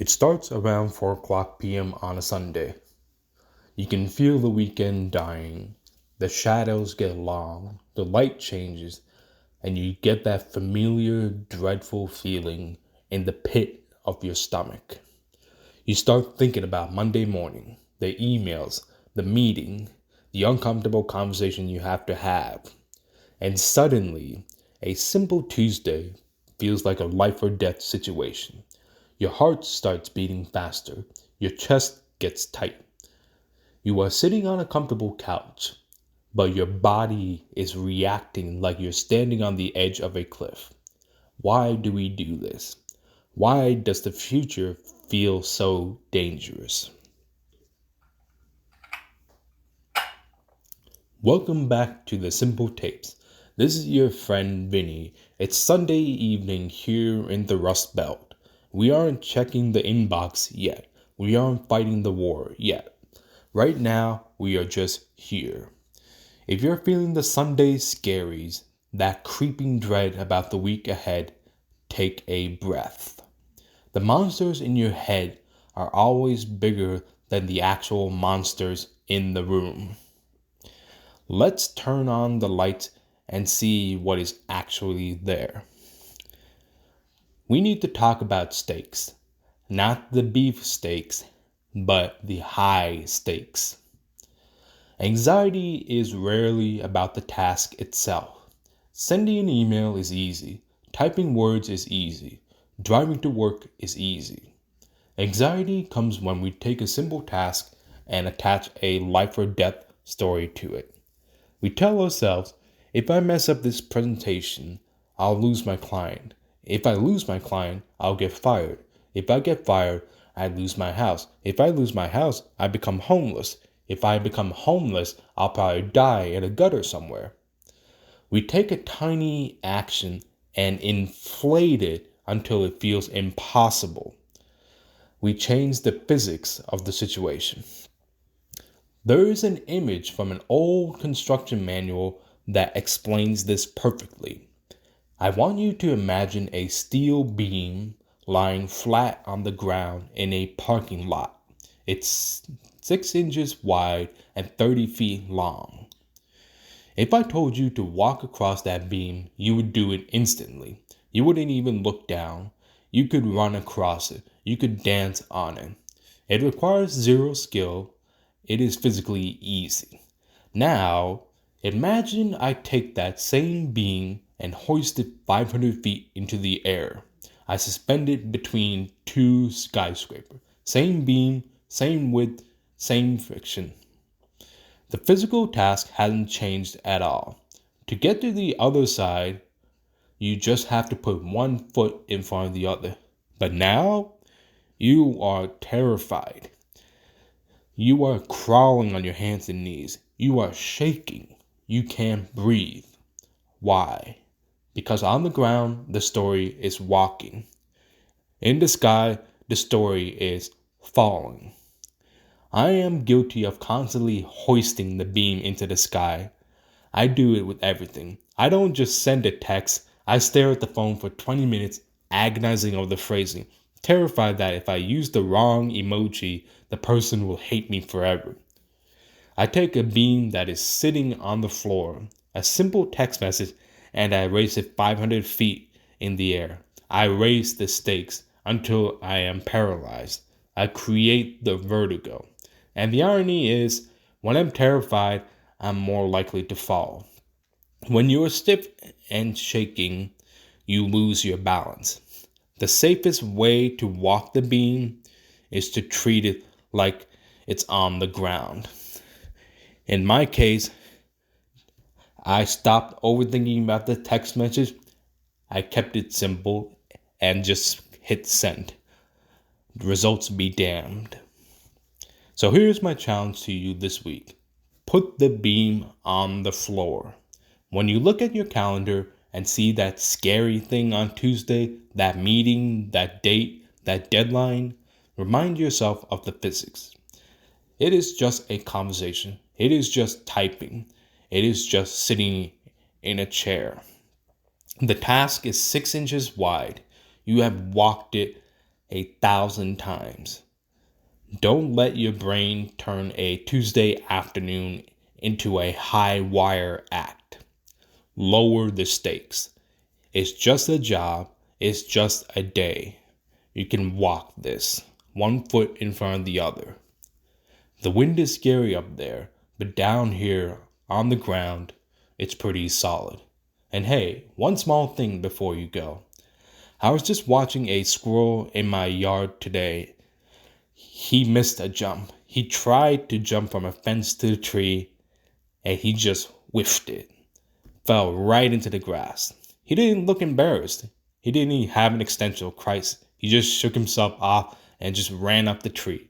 It starts around 4 p.m. on a Sunday. You can feel the weekend dying. The shadows get long, the light changes, and you get that familiar, dreadful feeling in the pit of your stomach. You start thinking about Monday morning, the emails, the meeting, the uncomfortable conversation you have to have. And suddenly, a simple Tuesday feels like a life or death situation. Your heart starts beating faster. Your chest gets tight. You are sitting on a comfortable couch, but your body is reacting like you're standing on the edge of a cliff. Why do we do this? Why does the future feel so dangerous? Welcome back to the Simple Tapes. This is your friend Vinny. It's Sunday evening here in the Rust Belt. We aren't checking the inbox yet. We aren't fighting the war yet. Right now, we are just here. If you're feeling the Sunday scaries, that creeping dread about the week ahead, take a breath. The monsters in your head are always bigger than the actual monsters in the room. Let's turn on the lights and see what is actually there. We need to talk about stakes. Not the beef steaks, but the high stakes. Anxiety is rarely about the task itself. Sending an email is easy. Typing words is easy. Driving to work is easy. Anxiety comes when we take a simple task and attach a life or death story to it. We tell ourselves, if I mess up this presentation, I'll lose my client. If I lose my client, I'll get fired. If I get fired, I lose my house. If I lose my house, I become homeless. If I become homeless, I'll probably die in a gutter somewhere. We take a tiny action and inflate it until it feels impossible. We change the physics of the situation. There is an image from an old construction manual that explains this perfectly. I want you to imagine a steel beam lying flat on the ground in a parking lot. It's 6 inches wide and 30 feet long. If I told you to walk across that beam, you would do it instantly. You wouldn't even look down. You could run across it. You could dance on it. It requires zero skill. It is physically easy. Now, imagine I take that same beam and hoist it 500 feet into the air. I suspend it between two skyscrapers. Same beam, same width, same friction. The physical task hasn't changed at all. To get to the other side, you just have to put one foot in front of the other. But now, you are terrified. You are crawling on your hands and knees. You are shaking. You can't breathe. Why? Because on the ground, the story is walking. In the sky, the story is falling. I am guilty of constantly hoisting the beam into the sky. I do it with everything. I don't just send a text. I stare at the phone for 20 minutes, agonizing over the phrasing, terrified that if I use the wrong emoji, the person will hate me forever. I take a beam that is sitting on the floor, a simple text message, and I raise it 500 feet in the air. I raise the stakes until I am paralyzed. I create the vertigo. And the irony is, when I'm terrified, I'm more likely to fall. When you are stiff and shaking, you lose your balance. The safest way to walk the beam is to treat it like it's on the ground. In my case, I stopped overthinking about the text message. I kept it simple and just hit send. The results be damned. So here's my challenge to you this week. Put the beam on the floor. When you look at your calendar and see that scary thing on Tuesday, that meeting, that date, that deadline, remind yourself of the physics. It is just a conversation. It is just typing. It is just sitting in a chair. The task is 6 inches wide. You have walked it 1,000 times. Don't let your brain turn a Tuesday afternoon into a high wire act. Lower the stakes. It's just a job. It's just a day. You can walk this, one foot in front of the other. The wind is scary up there, but down here on the ground, it's pretty solid. And hey, one small thing before you go. I was just watching a squirrel in my yard today. He missed a jump. He tried to jump from a fence to the tree, and he just whiffed it. Fell right into the grass. He didn't look embarrassed. He didn't even have an existential crisis. He just shook himself off and just ran up the tree.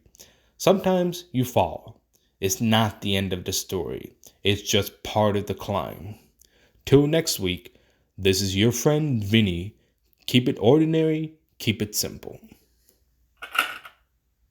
Sometimes you fall. It's not the end of the story. It's just part of the climb. Till next week, this is your friend Vinny. Keep it ordinary, keep it simple.